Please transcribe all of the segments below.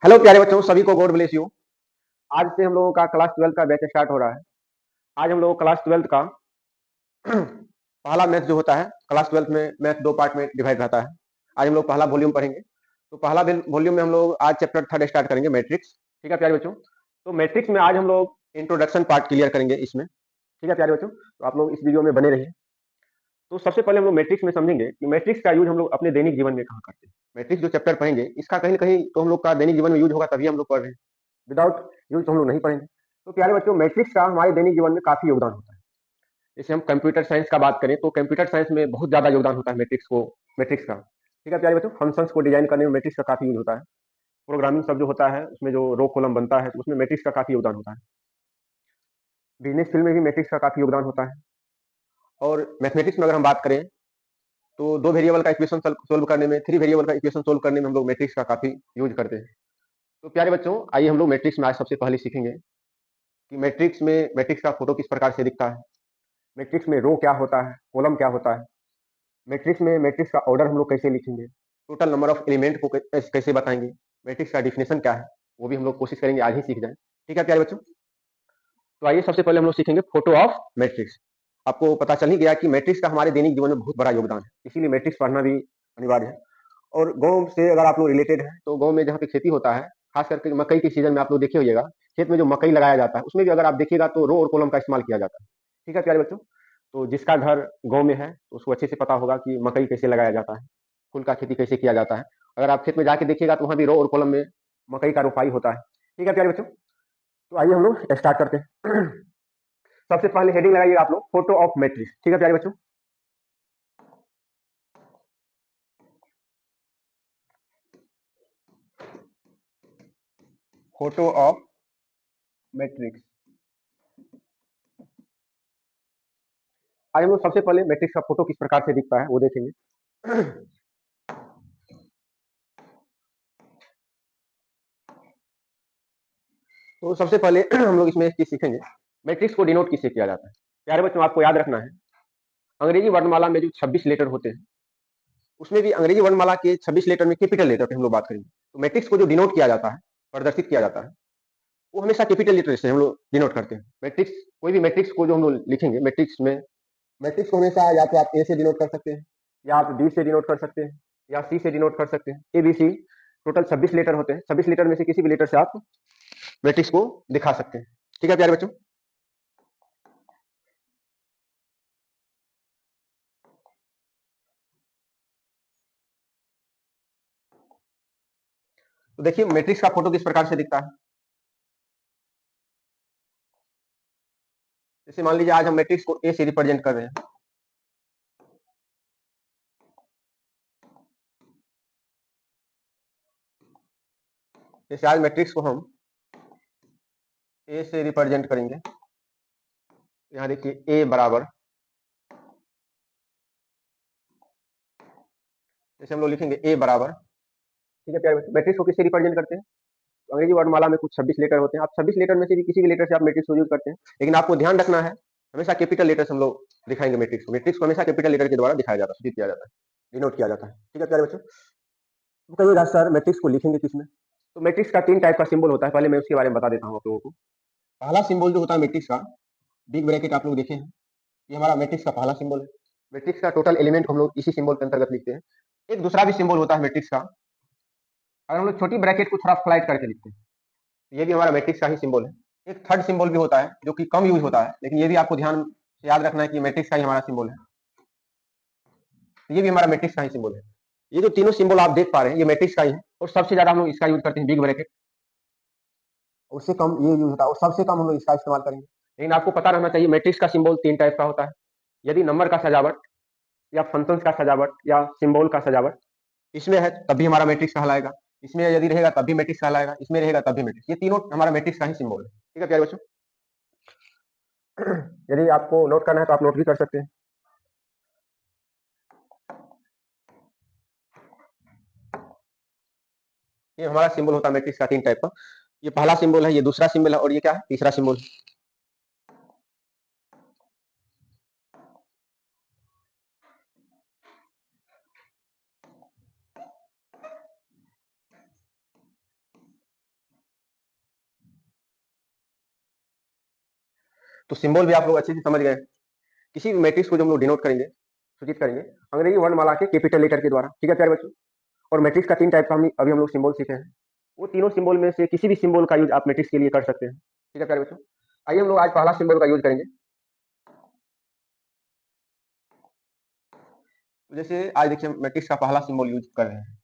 Hello प्यारे बच्चों, सभी को गॉड ब्लेस यू। आज से हम लोगों का क्लास 12 का बैच स्टार्ट हो रहा है। आज हम लोग क्लास 12 का पहला मैथ जो होता है, क्लास 12 में मैथ दो पार्ट में डिवाइड रहता है। आज हम लोग पहला वॉल्यूम पढ़ेंगे। तो पहला वॉल्यूम में हम लोग आज चैप्टर थर्ड स्टार्ट करेंगे, मैट्रिक्स। ठीक है प्यारे बच्चों। तो मैट्रिक्स में आज हम लोग इंट्रोडक्शन पार्ट क्लियर करेंगे इसमें। ठीक है प्यारे बच्चों, तो आप लोग इस वीडियो में बने रहिए। तो सबसे पहले हम लोग मैट्रिक्स में समझेंगे कि मैट्रिक्स का यूज हम लोग अपने दैनिक जीवन में कहाँ करते हैं। मैट्रिक्स जो चैप्टर पढ़ेंगे, इसका कहीं ना कहीं तो हम लोग का दैनिक जीवन में यूज होगा, तभी हम लोग पढ़ रहे हैं। विदाउट यूज तो हम लोग नहीं पढ़ेंगे। तो प्यारे बच्चों, मैट्रिक्स का हमारे दैनिक जीवन में काफी योगदान होता है। जैसे हम कंप्यूटर साइंस का बात करें तो कंप्यूटर साइंस में बहुत ज्यादा योगदान होता है मैट्रिक्स का। ठीक है प्यारे बच्चों, फंक्शंस को डिजाइन करने में मैट्रिक्स का काफी यूज होता है। प्रोग्रामिंग सब जो होता है उसमें जो रो कॉलम बनता है तो उसमें मैट्रिक्स का काफी योगदान होता है। बिजनेस फील्ड में भी मैट्रिक्स का काफी योगदान होता है। और मैथमेटिक्स में अगर हम बात करें तो दो वेरिएबल का इक्वेशन सोल्व करने में, थ्री वेरिएबल का इक्वेशन सोल्व करने में हम लोग मैट्रिक्स का काफी यूज करते हैं। तो प्यारे बच्चों, आइए हम लोग मैट्रिक्स में आज सबसे पहले सीखेंगे कि मैट्रिक्स का फोटो किस प्रकार से दिखता है। मैट्रिक्स में रो क्या होता है, कॉलम क्या होता है। मैट्रिक्स का ऑर्डर हम लोग कैसे लिखेंगे। टोटल नंबर ऑफ एलिमेंट को कैसे बताएंगे। मैट्रिक्स का डिफिनेशन क्या है, वो भी हम लोग कोशिश करेंगे आज ही सीख जाए। ठीक है प्यारे बच्चों, तो आइए सबसे पहले हम लोग सीखेंगे फोटो ऑफ मैट्रिक्स। आपको पता चल ही गया कि मैट्रिक्स का हमारे दैनिक जीवन में बहुत बड़ा योगदान है, इसीलिए मैट्रिक्स पढ़ना भी अनिवार्य है। और गांव से अगर आप लोग रिलेटेड हैं तो गांव में जहाँ पे खेती होता है, खास करके मकई के सीजन में आप लोग देखे होइएगा, खेत में जो मकई लगाया जाता है उसमें भी अगर आप देखिएगा तो रो और कॉलम का इस्तेमाल किया जाता है। ठीक है प्यारे बच्चों, तो जिसका घर गांव में है तो उसको अच्छे से पता होगा कि मकई कैसे लगाया जाता है, फूल का खेती कैसे किया जाता है। अगर आप खेत में जाके देखिएगा तो वहाँ भी रो और कॉलम में मकई का रोपाई होता है। ठीक है प्यारे बच्चों, तो आइए हम लोग स्टार्ट करते हैं। सबसे पहले हेडिंग लगाइए आप लोग, फोटो ऑफ मैट्रिक्स। ठीक है प्यारे बच्चों, फोटो ऑफ मैट्रिक्स। आज हम लोग सबसे पहले मैट्रिक्स का फोटो किस प्रकार से दिखता है वो देखेंगे। तो सबसे पहले हम लोग इसमें एक चीज सीखेंगे, मैट्रिक्स को डिनोट किससे किया जाता है। प्यारे बच्चों, आपको याद रखना है, अंग्रेजी वर्णमाला में जो 26 लेटर होते हैं उसमें भी अंग्रेजी वर्णमाला के 26 लेटर में कैपिटल लेटर पे हम लोग बात करेंगे। तो मैट्रिक्स को जो डिनोट किया जाता है, प्रदर्शित किया जाता है, वो हमेशा कैपिटल लेटर से हम लोग डिनोट करते हैं। मैट्रिक्स, कोई भी मैट्रिक्स को जो हम लोग लिखेंगे, मैट्रिक्स को हमेशा या तो आप ए से डिनोट कर सकते हैं, या आप डी से डिनोट कर सकते हैं, या सी से डिनोट कर सकते हैं। A B C total 26 letter होते हैं। 26 लेटर में से किसी भी लेटर से आप मैट्रिक्स को दिखा सकते हैं। ठीक है प्यारे बच्चों, तो देखिए मैट्रिक्स का फोटो किस प्रकार से दिखता है। जैसे मान लीजिए आज हम मैट्रिक्स को ए से रिप्रेजेंट कर रहे हैं। जैसे आज मैट्रिक्स को हम ए से रिप्रेजेंट करेंगे। यहाँ देखिए ए बराबर, जैसे हम लोग लिखेंगे ए बराबर। ठीक है प्यारे बच्चों, मैट्रिक्स को किससे रिप्रेजेंट करते हैं, तो अंग्रेजी वर्णमाला में कुछ 26 लेटर होते हैं। आप 26 लेटर में से भी किसी भी लेटर से आप मैट्रिक्स को यूज करते हैं, लेकिन आपको ध्यान रखना है हमेशा कैपिटल लेटर से हम लोग दिखाएंगे मैट्रिक्स को हमेशा कैपिटल लेटर के द्वारा दिखाया जाता है, सूचित किया जाता है, डिनोट किया जाता है। ठीक है प्यारे बच्चों, तो कहिएगा सर मैट्रिक्स को लिखेंगे किसमें। तो मैट्रिक्स का 3 टाइप का सिंबल होता है, पहले मैं उसके बारे में बता देता हूँ आप लोगों को। पहला सिंबल जो होता है मैट्रिक्स का, बिग ब्रैकेट आप लोग देखे हैं, ये हमारा मैट्रिक्स का पहला सिंबल है। मैट्रिक्स का टोटल एलिमेंट हम लोग इसी सिंबल के अंतर्गत लिखते हैं। एक दूसरा भी सिंबल होता है मैट्रिक्स का, अगर हम लोग छोटी ब्रैकेट को थोड़ा फ्लाइट करके लिखते हैं, तो ये भी हमारा मैट्रिक्स का ही सिंबल है। एक थर्ड सिंबल भी होता है जो कि कम यूज होता है, लेकिन ये भी आपको ध्यान से याद रखना है कि मैट्रिक्स का ही हमारा सिंबल है। तो ये भी हमारा मैट्रिक्स का ही सिंबल है। ये जो तीनों सिंबल आप देख पा रहे हैं ये मैट्रिक्स का ही है, और सबसे ज्यादा हम लोग इसका यूज करते हैं, बिग ब्रैकेट। उससे कम ये यूज होता है और सबसे कम हम लोग इसका इस्तेमाल करेंगे। लेकिन आपको पता रहना चाहिए मैट्रिक्स का सिंबल 3 टाइप का होता है। यदि नंबर का सजावट, या फंक्शंस का सजावट, या सिंबल का सजावट इसमें है तब भी हमारा मैट्रिक्स कहलाएगा। इसमें यदि रहेगा तब भी मैट्रिक्स कहलाएगा, इसमें रहेगा तब भी मैट्रिक्स। ये तीनों हमारा मैट्रिक्स का ही सिंबल है। ठीक है प्यारे बच्चों, यदि आपको नोट करना है तो आप नोट भी कर सकते हैं। ये हमारा सिंबल होता है मैट्रिक्स का 3 टाइप का। ये पहला सिंबल है, ये दूसरा सिंबल है, और ये क्या है, तीसरा सिंबल। तो सिंबल भी आप लोग अच्छे से समझ गए। किसी भी मैट्रिक्स को जो हम लोग डिनोट करेंगे, सूचित करेंगे अंग्रेजी वर्णमाला के कैपिटल लेटर के द्वारा। ठीक है प्यारे बच्चों। और मैट्रिक्स का 3 टाइप का अभी हम लोग सिंबल सीखे हैं। वो तीनों सिंबल में से किसी भी सिंबल का यूज आप मैट्रिक्स के लिए कर सकते हैं। ठीक है प्यारे बच्चों। आइए हम लोग आज पहला सिंबल का यूज करेंगे। तो जैसे आज देखिए हम मैट्रिक्स का पहला सिंबल यूज कर रहे हैं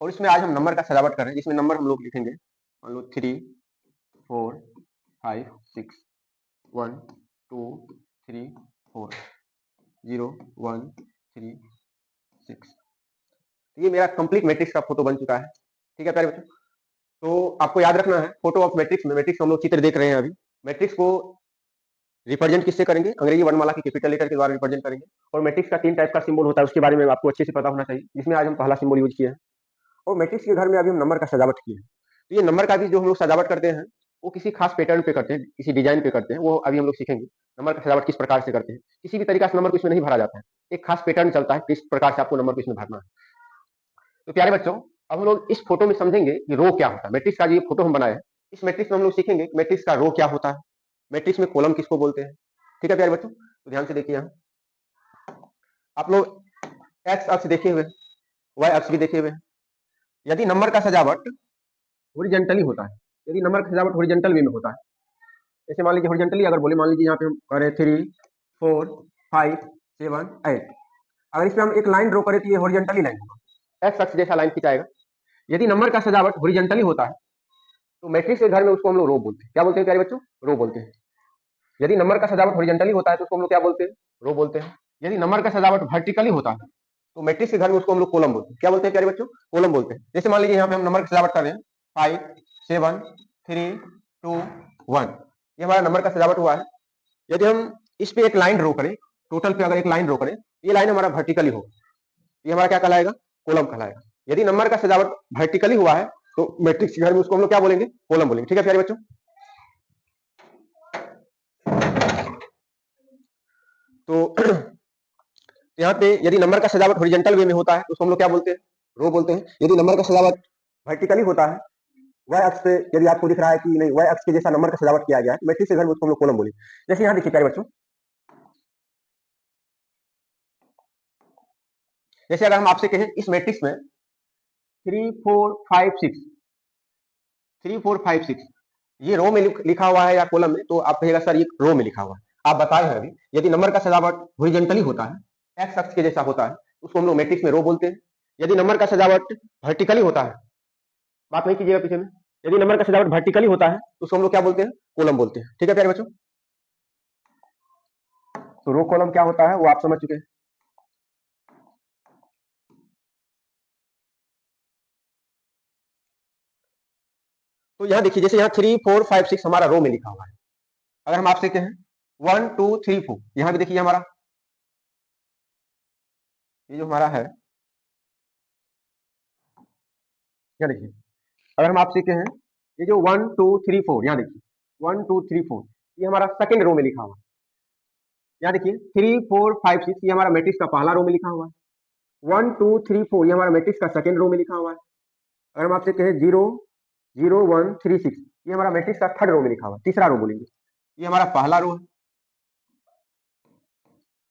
और इसमें आज हम नंबर का सजावट कर रहे हैं, जिसमें नंबर हम लोग लिखेंगे मान लो 3 4 5 6 1 2 3 4 0 1 3 6। ये मेरा कंप्लीट मैट्रिक्स का फोटो बन चुका है। ठीक है प्यारे बच्चों। तो आपको याद रखना है फोटो ऑफ मैट्रिक्स में, मैट्रिक्स हम लोग चित्र देख रहे हैं अभी। मैट्रिक्स को रिप्रेजेंट किससे करेंगे? अंग्रेजी वर्णमाला की कैपिटल लेटर के द्वारा रिप्रेजेंट करेंगे। और मैट्रिक्स का 3 टाइप का सिंबल होता है, उसके बारे में आपको अच्छे से पता होना चाहिए, जिसमें आज हम पहला सिंबल यूज किए हैं। और मैट्रिक्स के घर में अभी हम नंबर का सजावट किए हैं। तो ये नंबर का भी जो हम लोग सजावट करते हैं वो किसी खास पैटर्न पे करते हैं, किसी डिजाइन पे करते हैं, वो अभी हम लोग सीखेंगे नंबर का सजावट किस प्रकार से करते हैं। किसी भी तरीका से नंबर को इसमें नहीं भरा जाता है, एक खास पैटर्न चलता है किस प्रकार से आपको नंबर को इसमें भरना है। तो प्यारे बच्चों, अब हम लोग इस फोटो में समझेंगे कि रो क्या होता है। मैट्रिक्स का जो फोटो हम बनाए हैं, इस मैट्रिक्स में हम लोग सीखेंगे मैट्रिक्स का रो क्या होता है, मैट्रिक्स में कॉलम किसको बोलते हैं। ठीक है प्यारे बच्चों। तो ध्यान से देखिए, यहाँ आप लोग एक्स अक्ष देखे हुए, वाई अक्ष भी देखे हुए। यदि नंबर का सजावट हॉरिजॉन्टली होता है, यदि नंबर का सजावट हॉरिजॉन्टल वे में होता है, जैसे मान लीजिए हॉरिजॉन्टली अगर बोले, मान लीजिए यहाँ पे हम करें 3 4 5 7 8, अगर इसमें हम एक लाइन ड्रॉ करें तो ये हॉरिजॉन्टली लाइन होगा, एक्स अक्ष जैसा लाइन खिंचाएगा। यदि नंबर का सजावट हॉरिजॉन्टली होता है तो मैट्रिक्स के घर में उसको हम लोग रो बोलते हैं। क्या बोलते हैं प्यारे बच्चों? रो बोलते हैं। यदि नंबर का सजावट हॉरिजॉन्टली होता है तो उसको हम लोग क्या बोलते हैं? रो बोलते हैं। यदि नंबर का सजावट वर्टिकली होता है तो मैट्रिक्स के घर में उसको हम लोग कॉलम बोलते हैं। क्या बोलते हैं प्यारे बच्चों? कॉलम बोलते हैं। जैसे मान लीजिए यहाँ पे हम नंबर की सजावट कर रहे हैं 5 7 3 2 1, ये हमारा नंबर का सजावट हुआ है। यदि हम इस पे एक लाइन ड्रॉ करें, टोटल पे अगर एक लाइन ड्रॉ करें, ये लाइन हमारा वर्टिकली हो, ये हमारा क्या कहलाएगा? कॉलम कहलाएगा। यदि नंबर का सजावट वर्टिकली हुआ है तो मैट्रिक्स के घर में उसको हम लोग क्या बोलेंगे? कॉलम बोलेंगे। ठीक है प्यारे बच्चों। तो यहाँ पे यदि नंबर का सजावट हॉरिजॉन्टल वे में होता है तो उसको हम लोग क्या बोलते हैं? रो बोलते हैं। यदि नंबर का सजावट वर्टिकली होता है, वाई अक्ष पे यदि आपको दिख रहा है कि नहीं वाई अक्ष के जैसा नंबर का सजावट किया गया है, मैट्रिक्स के घर में उसको हम लोग कॉलम बोलेंगे। जैसे यहाँ देखिए प्यारे बच्चों, जैसे अगर हम आपसे कहें इस मैट्रिक्स में 3 4 5 6 3 4 5 6 ये रो में लिखा हुआ है या कॉलम में, तो आप कहेगा सर ये रो में लिखा हुआ है। आप बताए हैं अभी, यदि नंबर का सजावट हॉरिजॉन्टली होता है, एक्स अक्ष के जैसा होता है, उसको हम लोग मैट्रिक्स में रो बोलते हैं। यदि नंबर का सजावट वर्टिकली होता है, बात नहीं कीजिएगा पीछे में, यदि नंबर का सजावट वर्टिकली होता है तो उसको हम लोग क्या बोलते हैं? कॉलम बोलते हैं। ठीक है प्यारे बच्चों। तो रो कॉलम क्या होता है वो आप समझ चुके हैं। तो यहाँ देखिए, जैसे यहाँ 3 4 5 6 हमारा रो में लिखा हुआ है। अगर हम आपसे कहें 1 2 3 4, यहाँ भी देखिए हमारा ये जो हमारा है, यहाँ देखिए अगर हम आपसे कहें ये जो 1 2 3 4, यहाँ देखिए 1 2 3 4 ये हमारा सेकंड रो में लिखा हुआ है। यहाँ देखिए 3 4 5 6 ये हमारा मैट्रिक्स का पहला रो में लिखा हुआ है। 1 2 3 4 ये हमारा मैट्रिक्स का सेकंड रो में लिखा हुआ है। अगर हम आपसे कहें 0 0 1 3 6 ये हमारा मैट्रिक्स का थर्ड रो में लिखा हुआ है, तीसरा रो बोलेंगे। ये हमारा पहला रो है।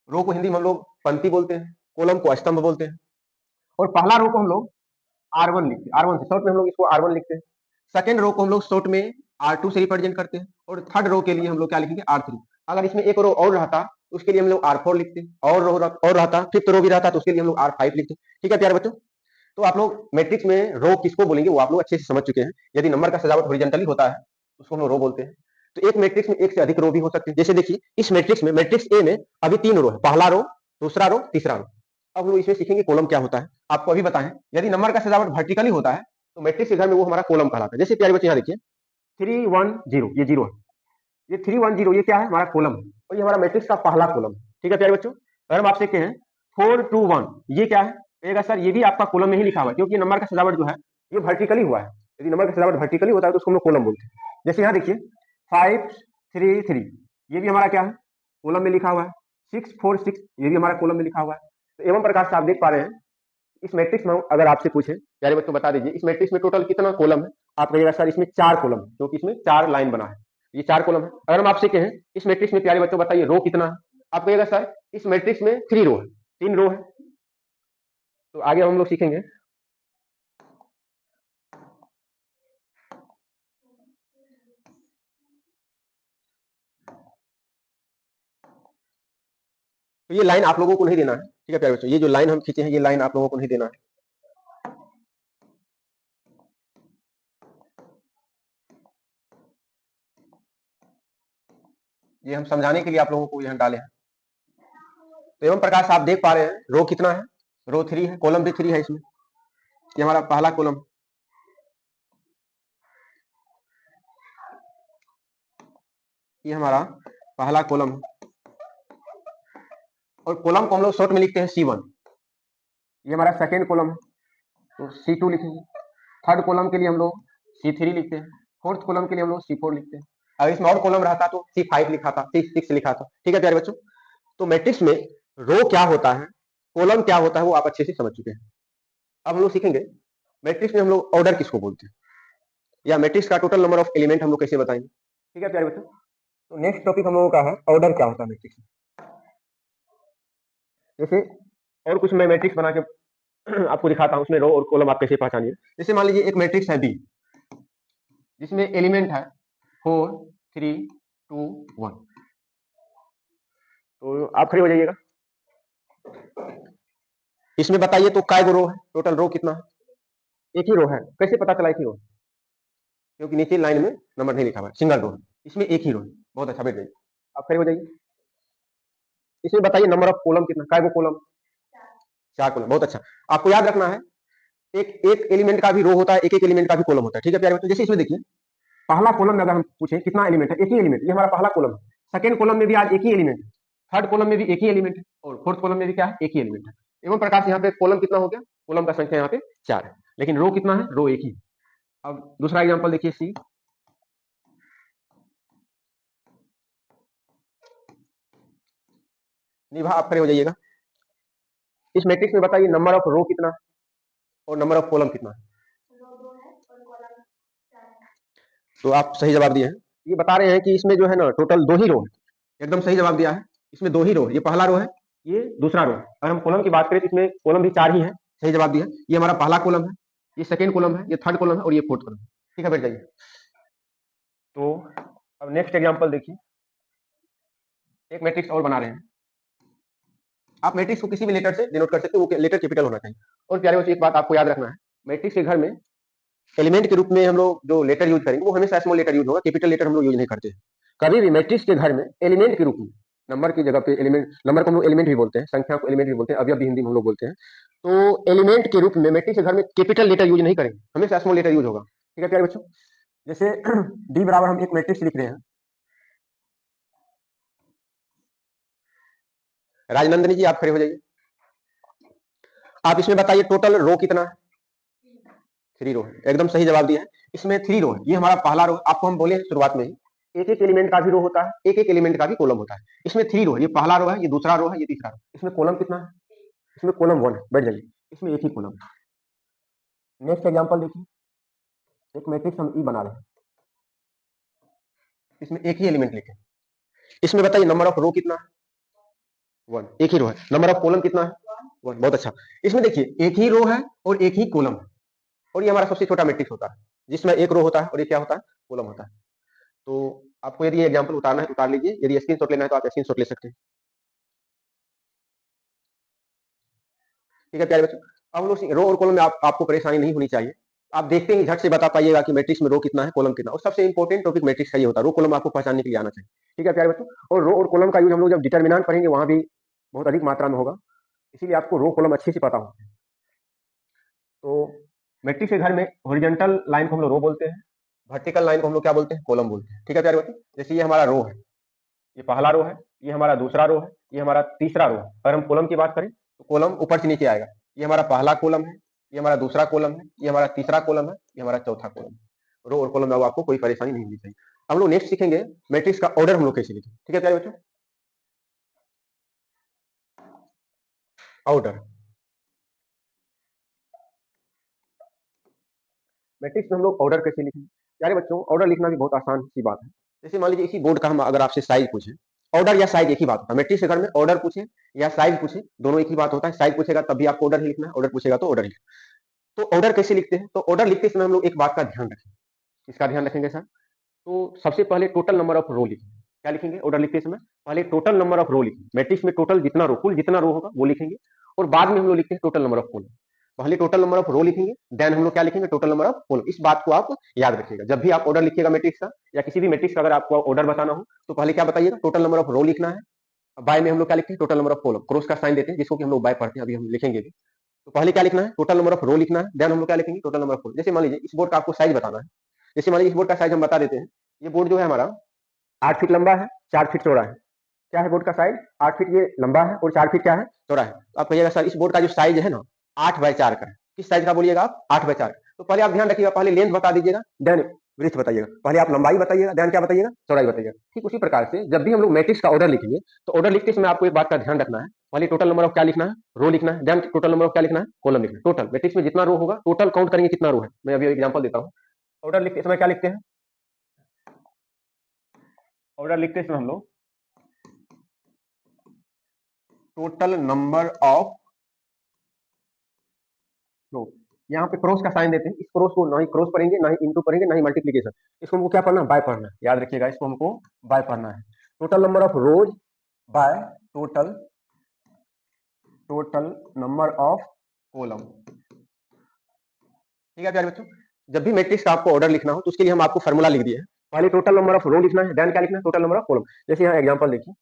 रो को हिंदी में हम लोग पंक्ति बोलते हैं, कॉलम को स्तंभ बोलते हैं। और पहला रो को हम लोग R1 लिखते हैं, R1 से शॉर्ट में हम लोग इसको R1 लिखते हैं। सेकंड रो को हम लोग शॉर्ट में R2 से रिप्रेजेंट करते हैं। और थर्ड रो के लिए हम लोग क्या लिखेंगे? R3। अगर इसमें एक रो और रहता तो उसके लिए हम लोग R4 लिखते हैं, और रो और रहता, फिफ्थ रो भी रहता तो उसके लिए हम लोग R5 लिखते हैं। ठीक है प्यारे बच्चों। तो आप लोग मैट्रिक्स में रो किसको बोलेंगे वो आप लोग अच्छे से समझ चुके हैं। यदि नंबर का सजावट हॉरिजॉन्टली होता है उसको हम लोग रो बोलते हैं। तो एक मैट्रिक्स में एक से अधिक रो भी हो सकते हैं। जैसे देखिए इस मैट्रिक्स में, मैट्रिक्स ए में अभी 3 रो है, पहला रो, दूसरा रो, तीसरा रो। अब लोग इसमें सीखेंगे कॉलम क्या होता है। आपको अभी बताएं, यदि नंबर का सजावट वर्टिकली होता है तो मैट्रिक्स के घर में वो हमारा कॉलम कहलाता है। जैसे प्यारे बच्चे यहाँ देखिए 3 1 0 ये 0 है, ये 3 1 0 ये क्या है? हमारा कॉलम है, और ये हमारा मैट्रिक्स का पहला कॉलम है। ठीक है प्यारे बच्चों। अगर हम आपसे कहें 4 2 1 ये क्या है? कहेगा सर ये भी आपका कॉलम में ही लिखा हुआ है, क्योंकि नंबर का सजावट जो है ये वर्टिकली हुआ है। यदि नंबर का सजावट वर्टिकली होता है तो उसको हम लोग कॉलम बोलते हैं। जैसे यहाँ देखिए 5 3 3 ये भी हमारा क्या है? कॉलम में लिखा हुआ है। 6 4 6 ये भी हमारा कॉलम में लिखा हुआ है। तो एवं प्रकार से आप देख पा रहे हैं इस मैट्रिक्स में अगर आपसे पूछे प्यारे बच्चों बता दीजिए इस मैट्रिक्स में टोटल कितना कॉलम है? आप कहिएगा सर इसमें 4 कॉलम है, क्योंकि इसमें 4 लाइन बना है। ये 4 कॉलम है। अगर हम आपसे कहें इस मैट्रिक्स में प्यारे बच्चों बताइए रो कितना है, आप कहिएगा सर इस मैट्रिक्स में 3 रो है, 3 रो है। तो आगे हम लोग सीखेंगे। तो ये लाइन आप लोगों को नहीं देना है, ठीक है प्यारे बच्चों, ये जो लाइन हम खींचे हैं ये लाइन आप लोगों को नहीं देना है। ये हम समझाने के लिए आप लोगों को यहाँ डाले हैं। तो एवं प्रकार से आप देख पा रहे हैं रो कितना है, रो 3 है, कॉलम भी 3 है इसमें। ये हमारा पहला कॉलम, ये हमारा पहला कॉलम है, और कॉलम को हम लोग शॉर्ट में लिखते हैं C1। ये हमारा सेकेंड कॉलम है, तो C2 लिखेंगे। थर्ड कॉलम के लिए हम लोग C3 लिखते हैं। फोर्थ कॉलम के लिए हम लोग C4 लिखते हैं। अगर इसमें और कॉलम रहता तो C5 लिखा था, C6 लिखा था। ठीक है प्यारे बच्चों, तो मैट्रिक्स में रो क्या होता है, कॉलम क्या होता है, वो आप अच्छे से समझ चुके हैं। अब हम लोग सीखेंगे मैट्रिक्स में हम लोग ऑर्डर किसको बोलते हैं, या मैट्रिक्स का टोटल नंबर ऑफ एलिमेंट हम लोग कैसे बताएंगे। ठीक है प्यारे बच्चों, तो नेक्स्ट टॉपिक हम लोगों का है ऑर्डर क्या होता है मैट्रिक्स में। जैसे और कुछ मैं मैट्रिक्स बना के आपको दिखाता हूं, उसमें रो और कॉलम आप कैसे पहचानिए। जैसे मान लीजिए एक मैट्रिक्स है बी, जिसमें एलिमेंट है 4 3 2 1। तो आप खड़े हो जाइएगा। इसमें बताइए तो काय गो रो है, टोटल रो कितना है, एक ही रो है। कैसे पता चला एक ही रो, क्योंकि नीचे लाइन में नंबर नहीं लिखा हुआ है, सिंगल रो है, इसमें एक ही रो है। बहुत अच्छा, बैठ जाइए, आप खड़े हो जाइए। इसमें बताइए नंबर ऑफ कॉलम कितना, काय गो कॉलम, 4 कॉलम। बहुत अच्छा, आपको याद रखना है एक एक एलिमेंट का भी रो होता है, एक एक एलिमेंट का भी कॉलम होता है। ठीक है प्यारे बच्चों, जैसे इसमें देखिए पहला कॉलम में अगर हम पूछे कितना एलिमेंट है, एक ही एलिमेंट, ये हमारा पहला कॉलम है। सेकंड कॉलम में भी आज एक ही एलिमेंट है, थर्ड कॉलम में भी एक ही एलिमेंट है, और फोर्थ कॉलम में भी क्या है, एक ही एलिमेंट है। एवं प्रकार से यहाँ पे कॉलम कितना हो गया, कॉलम का संख्या यहाँ पे 4 है, लेकिन रो कितना है, रो एक ही। अब दूसरा एग्जाम्पल देखिए सी, निभा आप खड़े हो जाइएगा। इस मैट्रिक्स में बताइए नंबर ऑफ रो कितना और नंबर ऑफ कॉलम कितना है। तो आप सही जवाब दिए हैं। ये बता रहे हैं कि इसमें जो है ना टोटल 2 ही रो है, एकदम सही जवाब दिया है। इसमें 2 ही रो है, ये पहला रो है, ये दूसरा रो है। अगर हम कॉलम की बात करें तो इसमें कॉलम भी 4 ही है, सही जवाब दिया। ये हमारा पहला कॉलम है, ये सेकेंड कॉलम है, ये थर्ड कॉलम है, और ये फोर्थ कॉलम है। ठीक है, बैठ जाइए। तो अब नेक्स्ट एग्जाम्पल देखिए, एक मैट्रिक्स और बना रहे हैं। आप मैट्रिक्स को किसी भी लेटर से डिनोट कर सकते हो, वो लेटर कैपिटल होना चाहिए। और प्यारे बच्चों एक बात आपको याद रखना है, मैट्रिक्स के घर में एलिमेंट के रूप में हम लोग जो लेटर यूज करेंगे वो हमेशा स्मॉल लेटर यूज होगा, कैपिटल लेटर हम लोग यूज नहीं करते हैं। कभी भी मैट्रिक्स के घर में एलिमेंट के रूप में, नंबर की जगह पे एलिमेंट, नंबर को हम लोग एलिमेंट भी बोलते हैं, संख्या को एलिमेंट भी बोलते हैं, अभी अभी हिंदी में हम लोग बोलते हैं। तो एलिमेंट के रूप में मैट्रिक्स के घर में कैपिटल लेटर यूज नहीं करेंगे, हमेशा स्मॉल लेटर यूज होगा। ठीक है प्यारे बच्चों, जैसे डी बराबर हम एक मैट्रिक्स लिख रहे हैं। राजनंदनी जी आप खड़े हो जाइए। आप इसमें बताइए टोटल रो कितना है, 3 रो है, एकदम सही जवाब दिया है। इसमें 3 रो है, ये हमारा पहला रो। आपको हम बोले शुरुआत में ही एक एक एलिमेंट का भी रो होता है, एक एक एलिमेंट का भी कॉलम होता है। इसमें 3 रो है, ये पहला रो है, ये दूसरा रो है, ये तीसरा रो। इसमें कॉलम कितना है, इसमें कॉलम 1 है, बैठ जाइए। इसमें एक ही कॉलम है। नेक्स्ट एग्जांपल देखिए, एक मैट्रिक्स हम ई बना रहे हैं, इसमें एक ही एलिमेंट लिखे। इसमें बताइए नंबर ऑफ रो कितना है, 1, एक ही रो है। नंबर ऑफ कॉलम कितना है, 1, बहुत अच्छा। इसमें देखिए एक ही रो है और एक ही कॉलम है, और ये हमारा सबसे छोटा मैट्रिक्स होता है, जिसमें एक रो होता है और ये क्या होता है, कॉलम होता है। तो आपको यदि ये एग्जांपल उतारना है तो उतार लीजिए, यदि स्क्रीनशॉट लेना है तो आप स्क्रीनशॉट ले सकते हैं। ठीक है प्यारे बच्चों, अब हम लोग रो और कॉलम में आपको परेशानी नहीं होनी चाहिए। आप देखते ही झट से बता पाइएगा कि मैट्रिक्स में रो कितना है, कॉलम कितना। और सबसे इंपॉर्टेंट टॉपिक मैट्रिक्स का ये होता है, रो कॉलम आपको पहचानने के लिए आना चाहिए। ठीक है प्यारे बच्चों, और रो और कॉलम का यूज हम लोग जब डिटर्मिनेंट पढ़ेंगे वहां भी बहुत अधिक मात्रा में होगा, इसीलिए आपको रो कॉलम अच्छे से पता हो। तो मैट्रिक्स के घर में हॉरिजॉन्टल लाइन को हम लोग रो बोलते हैं, वर्टिकल लाइन को हम लोग क्या बोलते हैं, कॉलम बोलते हैं। ठीक है प्यारे बच्चों, जैसे ये हमारा रो है, ये पहला रो है, ये हमारा दूसरा रो है, ये हमारा तीसरा रो है। अगर हम कॉलम की बात करें तो कॉलम ऊपर से नीचे आएगा। ये हमारा पहला कॉलम है, ये हमारा दूसरा कॉलम है, ये हमारा तीसरा कॉलम है, ये हमारा चौथा कॉलम है। रो और कॉलम में आपको कोई परेशानी नहीं होनी चाहिए। हम लोग नेक्स्ट सीखेंगे मैट्रिक्स का ऑर्डर हम लोग कैसे लिखें। ठीक है प्यारे बच्चों, ऑर्डर मैट्रिक्स में हम लोग ऑर्डर कैसे लिखें। प्यारे बच्चों, ऑर्डर लिखना भी बहुत आसान सी बात है। जैसे मान लीजिए इसी बोर्ड का हम अगर आपसे साइज पूछे, ऑर्डर या साइज एक ही बात होता है। मैट्रिक्स के घर में ऑर्डर पूछे या साइज पूछे, दोनों एक ही बात होता है। साइज पूछेगा तब भी आपको ऑर्डर ही लिखना है, ऑर्डर पूछेगा तो ऑर्डर लिखना है। तो ऑर्डर कैसे लिखते हैं? तो ऑर्डर लिखते समय हम लोग एक बात का ध्यान रखेंगे। इसका ध्यान रखेंगे सर, तो सबसे पहले टोटल नंबर ऑफ रो लिखेंगे। क्या लिखेंगे ऑर्डर लिखते समय? पहले टोटल नंबर ऑफ रो लिखेंगे। मैट्रिक्स में टोटल जितना रो, कुल जितना रो होगा वो लिखेंगे, और बाद में हम लोग लिखते हैं टोटल नंबर ऑफ कॉलम। पहले टोटल नंबर ऑफ रो लिखेंगे, देन हम लोग क्या लिखेंगे? Total number of column. इस बात को आप याद रखिएगा। जब भी आप ऑर्डर लिखिएगा मैट्रिक्स का या किसी भी मैट्रिक्स का अगर आपको ऑर्डर बताना हो, तो पहले क्या बताइएगा? टोटल नंबर ऑफ रो लिखना है। बाय में हम लोग क्या लिखते हैं? Total number of column, cross का साइन देते हैं जिसको कि हम लोग बाय पढ़ते हैं, अभी हम लिखेंगे भी। तो पहले क्या लिखना है? टोटल नंबर ऑफ रो लिखना है, देन हम लोग क्या लिखेंगे? Total number of column. जैसे मान लीजिए इस बोर्ड का आपको साइज बताना है। जैसे मान लीजिए इस बोर्ड का साइज हम बता देते हैं। ये बोर्ड जो है हमारा 8 फीट लंबा है, 4 फीट चौड़ा है। क्या है बोर्ड का साइज? 8 फीट ये लंबा है और 4 फीट क्या है? चौड़ा है। तो आप कहिएगा सर इस बोर्ड का जो साइज है ना 8x4 का है। किस साइज का बोलिएगा आप? 8x4। तो पहले आप ध्यान रखिएगा, पहले लेंथ बता दीजिएगा, देन विड्थ बताइएगा। पहले आप लंबाई बताइएगा, देन क्या बताइएगा? चौड़ाई बताइएगा। ठीक उसी प्रकार से जब भी हम लोग मैट्रिक्स का ऑर्डर लिखेंगे, तो ऑर्डर लिखते समय आपको एक बात का ध्यान रखना है। पहले टोटल नंबर ऑफ क्या लिखना है? रो लिखना है, देन टोटल नंबर ऑफ क्या लिखना है? कॉलम लिखना है। टोटल मैट्रिक्स में जितना रो होगा, टोटल काउंट करेंगे कितना रो है। मैं अभी एग्जांपल देता हूँ। ऑर्डर लिखते समय क्या लिखते हैं? ऑर्डर लिखते समय हम लोग टोटल नंबर ऑफ रो, यहाँ पे क्रॉस का साइन देते हैं। इस क्रॉस को ना ही क्रॉस पढ़ेंगे, ना ही इंटू पढ़ेंगे, ना ही मल्टीप्लीकेशन। इसको हमको क्या पढ़ना है? बाय पढ़ना है। याद रखिएगा, इसको हमको बाय पढ़ना है। Total number of rows by total total number of column. ठीक है प्यारे बच्चों, जब भी मैट्रिक्स का आपको ऑर्डर लिखना हो तो उसके लिए हम आपको फॉर्मूला लिख दिए हैं। पहले टोटल नंबर ऑफ रो लिखना है, देन क्या लिखना है? Total number of column. जैसे यहाँ एग्जांपल देखिए,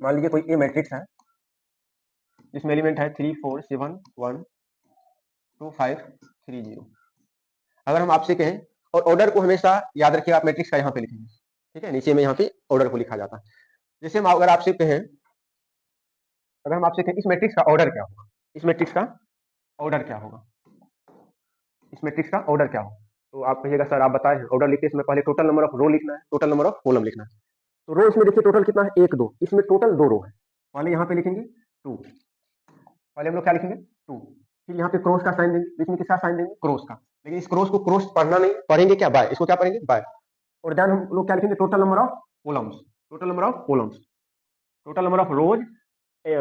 मान लीजिए कोई ए मैट्रिक्स है जिसमें एलिमेंट है 3 4 7 1 2 5 3 0। अगर हम आपसे कहें, और ऑर्डर को हमेशा याद रखिएगा, आप मैट्रिक्स का यहाँ पे लिखेंगे। ठीक है, नीचे में यहाँ पे ऑर्डर को लिखा जाता है। जैसे हम अगर आपसे कहें, अगर हम आपसे कहें इस मैट्रिक्स का ऑर्डर क्या होगा, इस मैट्रिक्स का ऑर्डर क्या होगा, इस मैट्रिक्स का ऑर्डर क्या होगा, तो आप कहिएगा सर आप बताएं। ऑर्डर लिखते इसमें पहले टोटल नंबर ऑफ रो लिखना है, टोटल नंबर ऑफ कॉलम लिखना है। तो रो इसमें देखिए टोटल कितना है? 1 2। इसमें टोटल 2 रो है। पहले यहाँ पे लिखेंगे 2, पहले हम लोग क्या लिखेंगे? 2। फिर यहाँ पे क्रॉस का साइन देंगे, बीच में किसका साइन देंगे? क्रॉस का। लेकिन इस क्रॉस को क्रॉस पढ़ना नहीं, पढ़ेंगे क्या? बाय। इसको क्या पढ़ेंगे? बाय। और देन हम लोग क्या लिखेंगे? Total number of columns, total number of columns, total number of rows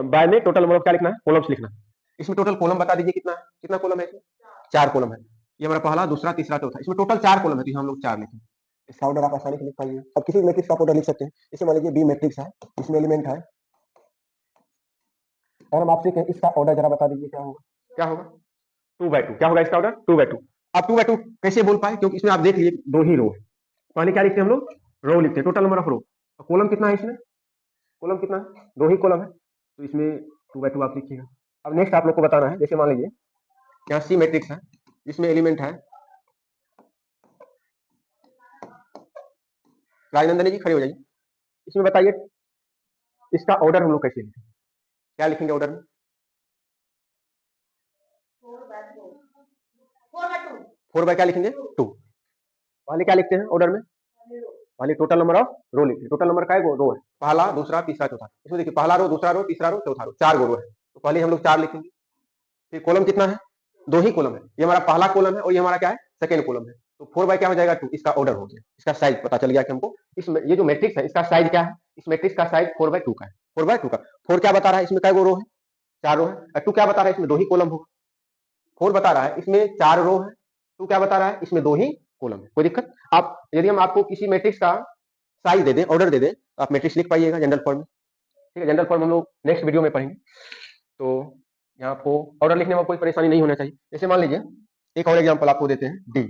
by में टोटल नंबर ऑफ क्या लिखना है? कॉलम्स लिखना है। इसमें टोटल कॉलम बता दीजिए कितना है? कितना कॉलम है इसमें? 4 कॉलम है। ये हमारा पहला, दूसरा, तीसरा, चौथा। इसमें टोटल 4 कॉलम है, तो हम लोग 4 लिखेंगे। इसका ऑर्डर आप आसानी से लिख पाइए। अब किसी मैट्रिक्स का ऑर्डर लिख सकते हैं। जैसे मान लीजिए बी मैट्रिक्स है, इसमें एलिमेंट है, और हम आपसे कहें इसका ऑर्डर जरा बता दीजिए क्या होगा? क्या होगा? 2/2। क्या होगा इसका ऑर्डर? 2/2। अब 2/2 कैसे बोल पाए? क्योंकि इसमें आप देख लीजिए 2 ही रो है। पहले क्या लिखते हैं हम लोग? रो लिखते हैं, टोटल नंबर ऑफ रो। तो कॉलम कितना है इसमें? कॉलम कितना है? 2 ही कॉलम है, तो इसमें 2/2 आप लिखिएगा। अब नेक्स्ट आप लोग को बताना है, जैसे मान लीजिए यहाँ सी मैट्रिक्स है, जिसमें एलिमेंट है, राजनंदनी जी खड़े हो जाइए। इसमें बताइए इसका ऑर्डर हम लोग कैसे लिखेंगे? क्या लिखेंगे ऑर्डर में? 4 बाय क्या लिखेंगे? 2। पहले क्या लिखते हैं ऑर्डर में? पहले टोटल नंबर ऑफ रो लिखते हैं। टोटल नंबर का है वो रो है, पहला, दूसरा, तीसरा, चौथा। इसमें देखिए पहला रो, दूसरा रो, तीसरा रो, चौथा रो, 4 रो है। तो पहले हम लोग 4 लिखेंगे। फिर कॉलम कितना है? 2 ही कॉलम है। ये हमारा पहला कॉलम है और ये हमारा क्या है? सेकेंड कॉलम है। तो 4 बाय क्या हो जाएगा? 2। इसका ऑर्डर हो गया, इसका साइज पता चल गया कि हमको ये जो मैट्रिक्स है इसका साइज क्या है? इस मैट्रिक्स का साइज 4/2 का है। 4/2 का। 4 क्या बता रहा है? इसमें क्या रो है? 4 रो है। 2 क्या बता रहा है? इसमें 2 ही कॉलम होगा। 4 बता रहा है इसमें 4 रो है। 2 क्या बता रहा है? इसमें 2 ही कॉलम है। कोई दिक्कत? आप यदि हम आपको किसी मैट्रिक्स का साइज दे दें, ऑर्डर दे दें, तो आप मैट्रिक्स लिख पाइएगा जनरल फॉर्म में। ठीक है, जनरल फॉर्म हम लोग नेक्स्ट वीडियो में पढ़ेंगे। तो यहाँ आपको ऑर्डर लिखने में कोई परेशानी नहीं होना चाहिए। जैसे मान लीजिए एक और एग्जांपल आपको देते हैं, डी।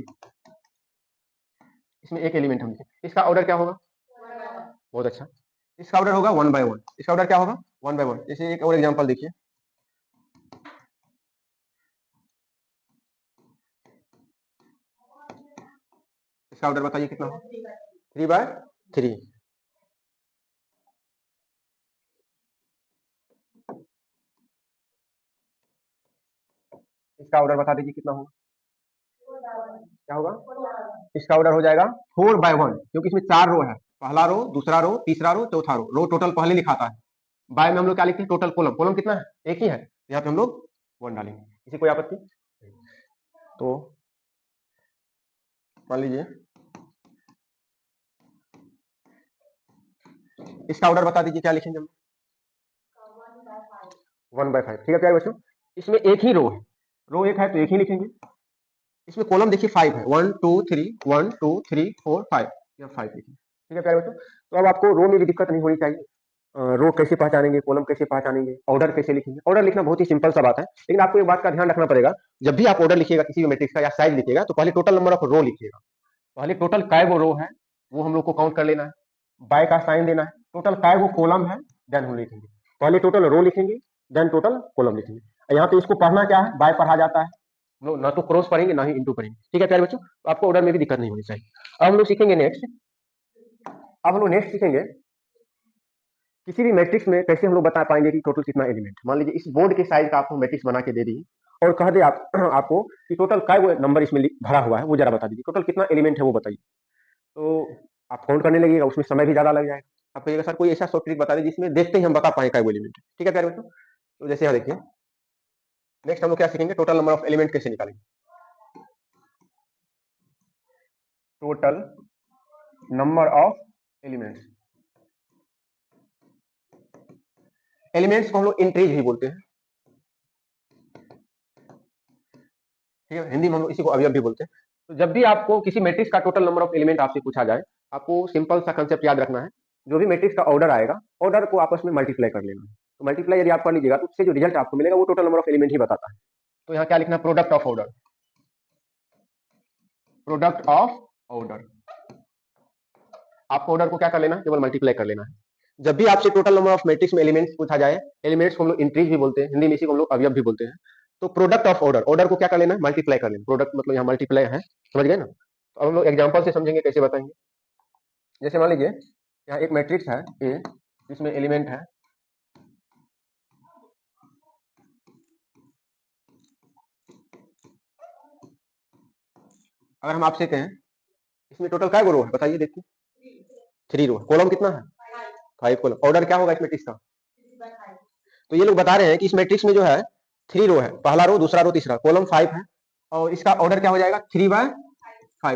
इसमें एक एलिमेंट हम लिखे, इसका ऑर्डर क्या होगा? बहुत अच्छा, इसका ऑर्डर होगा 1/1। इसका ऑर्डर क्या होगा? 1/1। जैसे एक और एग्जांपल देखिए, इसका ऑर्डर बताइए कितना होगा? 3/3। इसका ऑर्डर बता दीजिए कितना होगा? क्या होगा? इसका ऑर्डर हो जाएगा 4/1, क्योंकि इसमें 4 रो है। पहला रो, दूसरा रो, तीसरा रो, चौथा रो। रो टोटल पहले लिखाता है, बाय में हम लोग क्या लिखते हैं? Total column. कॉलम कितना है? एक ही है, यहाँ पे हम लोग 1 डालेंगे। किसी कोई आपत्ति? तो मान लीजिए इसका ऑर्डर बता दीजिए, क्या लिखेंगे हम? 1/5। ठीक है प्यारे बच्चों, इसमें एक ही रो है, रो एक है तो एक ही लिखेंगे। इसमें कॉलम देखिए 5 है, 1 2 3 1 2 3 4 5, या 5 लिखेंगे। ठीक है प्यारे बच्चों, तो अब आपको रो में भी दिक्कत नहीं होनी चाहिए। रो कैसे पहचानेंगे, कॉलम कैसे पहचानेंगे, ऑर्डर कैसे लिखेंगे? ऑर्डर लिखना बहुत ही सिंपल सा बात है, लेकिन आपको एक बात का ध्यान रखना पड़ेगा। जब भी आप ऑर्डर लिखिएगा किसी भी मैट्रिक्स का या साइज लिखिएगा, तो पहले टोटल नंबर ऑफ रो लिखिएगा। पहले टोटल काय वो रो है वो हम लोग को काउंट कर लेना है, बाय का साइन देना है। टोटल काय वो कॉलम है, देन हम लिखेंगे। पहले टोटल रो लिखेंगे, देन टोटल कॉलम लिखेंगे। यहाँ पे इसको पढ़ना क्या है, बाय पढ़ा जाता है, ना तो क्रॉस पढ़ेंगे ना ही इंटू पढ़ेंगे। ठीक है प्यारे बच्चों, तो आपको ऑर्डर में भी दिक्कत नहीं होनी चाहिए। अब हम लोग सीखेंगे नेक्स्ट, अब हम लोग नेक्स्ट सीखेंगे किसी भी मैट्रिक्स में कैसे हम लोग बता पाएंगे कि टोटल कितना एलिमेंट। मान लीजिए इस बोर्ड के साइज का आपको मैट्रिक्स बना के दे दी और कह दे आपको कि टोटल काय वो नंबर इसमें भरा हुआ है, वो जरा बता दीजिए, टोटल कितना एलिमेंट है वो बताइए। तो आप काउंट करने लगेगा, उसमें समय भी ज्यादा लग जाएगा। आप कहिएगा सर कोई ऐसा शॉर्ट ट्रिक बता दीजिए जिसमें देखते ही हम बता पाए काय वो एलिमेंट है। ठीक है प्यारे बच्चों, तो जैसे यहाँ देखिए नेक्स्ट हम लोग क्या सीखेंगे, टोटल नंबर ऑफ एलिमेंट कैसे निकालेंगे। Total number of elements, elements को हम लोग इंट्रीज भी बोलते हैं। ठीक है, हिंदी में हम लोग इसी को अवयव भी बोलते हैं। तो जब भी आपको किसी मैट्रिक्स का टोटल नंबर ऑफ एलिमेंट आपसे पूछा जाए, आपको सिंपल सा कंसेप्ट याद रखना है। जो भी मैट्रिक्स का ऑर्डर आएगा, ऑर्डर को आपस में मल्टीप्लाई कर लेना है। तो मल्टीप्लाई यदि आप कर लीजिएगा तो उससे जो रिजल्ट आपको मिलेगा वो टोटल नंबर ऑफ एलिमेंट ही बताता है। तो यहाँ क्या लिखना है, product of order, product of order. आपको ऑर्डर को क्या कर लेना है, केवल मल्टीप्लाई कर लेना है। जब भी आपसे टोटल नंबर ऑफ मैट्रिक्स में एलिमेंट्स पूछा जाए, एलिमेंट्स को हम लोग इंट्रीज भी बोलते हैं, हिंदी में इसी को हम लोग अवयव भी बोलते हैं। तो प्रोडक्ट ऑफ ऑर्डर, ऑर्डर को क्या कर लेना है, मल्टीप्लाई कर लेना। प्रोडक्ट मतलब यहाँ मल्टीप्लाई है, समझ गए ना। तो हम लोग एग्जांपल से समझेंगे, कैसे बताएंगे। जैसे मान लीजिए यहाँ एक मैट्रिक्स है ए, जिसमें एलिमेंट है अगर हम आपसे कहें इसमें टोटल क्या रो है बताइए, देखिए 3 रो है, कॉलम कितना है 5 कॉलम। ऑर्डर क्या होगा इस मैट्रिक्स का, तो ये लोग बता रहे हैं कि इस मैट्रिक्स में जो है 3 रो है, पहला रो दूसरा रो तीसरा, कॉलम 5 है, और इसका ऑर्डर क्या हो जाएगा 3/5।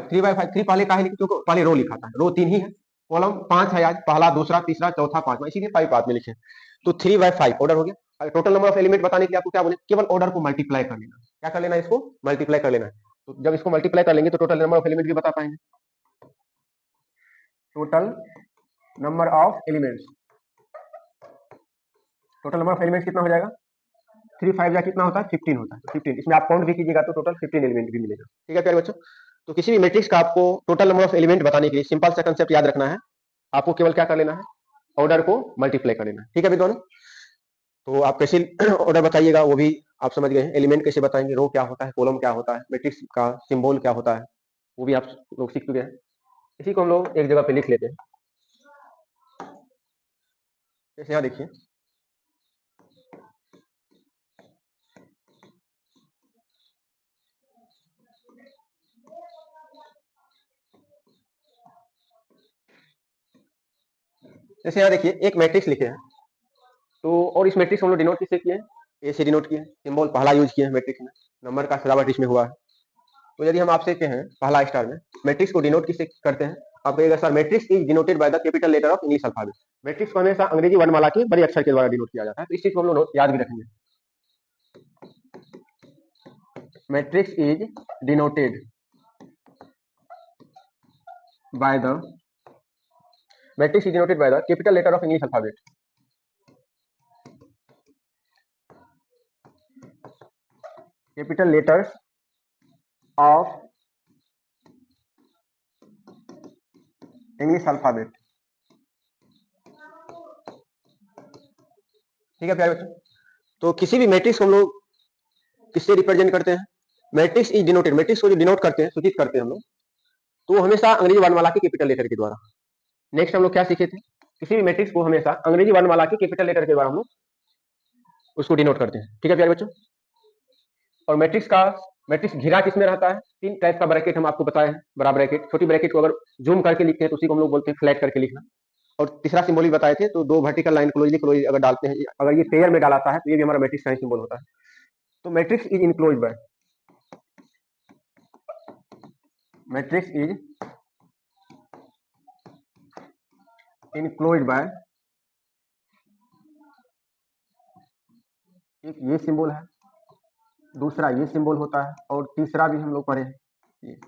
3/5, 3 पहले का है लिखे, क्योंकि पहले रो लिखा था, रो 3 ही है, कॉलम 5 है, आज पहला दूसरा तीसरा चौथा पांचवा, इसीलिए 5 बाद में लिखे। तो 3/5 ऑर्डर हो गया। टोटल नंबर ऑफ एलिमेंट बताने के लिए आपको क्या बोले, केवल ऑर्डर को मल्टीप्लाई कर लेना। क्या कर लेना है, इसको मल्टीप्लाई कर लेना है। तो जब इसको मल्टीप्लाई कर लेंगे तो टोटल नंबर ऑफ एलिमेंट भी बता पाएंगे। Total number of elements, total number of elements कितना हो जाएगा, 3 5 या कितना होता है 15 होता है। 15 इसमें आप काउंट भी कीजिएगा तो टोटल 15 एलिमेंट भी मिलेगा। ठीक है प्यारे बच्चों, तो किसी भी मैट्रिक्स का आपको टोटल नंबर ऑफ एलिमेंट बताने के लिए सिंपल सा कंसेप्ट याद रखना है। आपको केवल क्या कर लेना है, ऑर्डर को मल्टीप्लाई कर लेना है। ठीक है विद्वानों, तो आप कैसे ऑर्डर बताइएगा वो भी आप समझ गए हैं। एलिमेंट कैसे बताएंगे, रो क्या होता है, कॉलम क्या होता है, मैट्रिक्स का सिंबल क्या होता है, वो भी आप लोग सीख चुके हैं। इसी को हम लोग एक जगह पे लिख लेते हैं। जैसे यहाँ देखिए जैसे यहाँ देखिए एक मैट्रिक्स लिखे हैं, तो और इस मैट्रिक्स को हम लोग डिनोट किससे किए हैं, ए से डिनोट किए हैं, सिंबल पहला यूज किए हैं मैट्रिक्स में, नंबर का सजावट इसमें हुआ है। तो यदि हम आपसे कहें पहला स्टार में मैट्रिक्स को डिनोट किससे करते हैं, आप कहिएगा sir matrix is denoted by the capital letter of English alphabet. Matrix को हमेशा अंग्रेजी वर्णमाला के बड़े अक्षर के द्वारा डिनोट किया जाता है, तो इस चीज को हम लोग याद भी रखेंगे। Matrix is denoted by the matrix is denoted by the capital letter of English alphabet. Capital letters of English alphabet. ठीक है प्यारे बच्चों, तो किसी भी मैट्रिक्स को हम लोग किससे रिप्रेजेंट करते हैं, मैट्रिक्स इज डिनोटेड, मैट्रिक्स को जो डिनोट करते हैं, सूचित करते हैं हम लोग, तो वो हमेशा अंग्रेजी वर्णमाला के कैपिटल लेटर के द्वारा। नेक्स्ट हम लोग क्या सीखे थे, किसी भी मैट्रिक्स को हमेशा अंग्रेजी वर्णमाला के कैपिटल लेटर के द्वारा हम लोग उसको डिनोट करते हैं। ठीक है प्यारे बच्चों, और मैट्रिक्स घिरा किसमें रहता है, 3 टाइप का ब्रैकेट हम आपको बताए हैं। बड़ा ब्रैकेट, छोटी ब्रैकेट को अगर जूम करके लिखते हैं तो उसी को हम लोग बोलते हैं फ्लैट करके लिखना। और तीसरा सिंबल भी बताए थे, तो 2 वर्टिकल लाइन क्लोजली क्लोज अगर डालते हैं, अगर ये पेयर में डालाता है तो ये भी हमारा मैट्रिक्स का ही सिंबल होता है। तो matrix is enclose by, matrix is enclose by ये सिंबल है, दूसरा ये सिंबल होता है, और तीसरा भी हम लोग पढ़े हैं।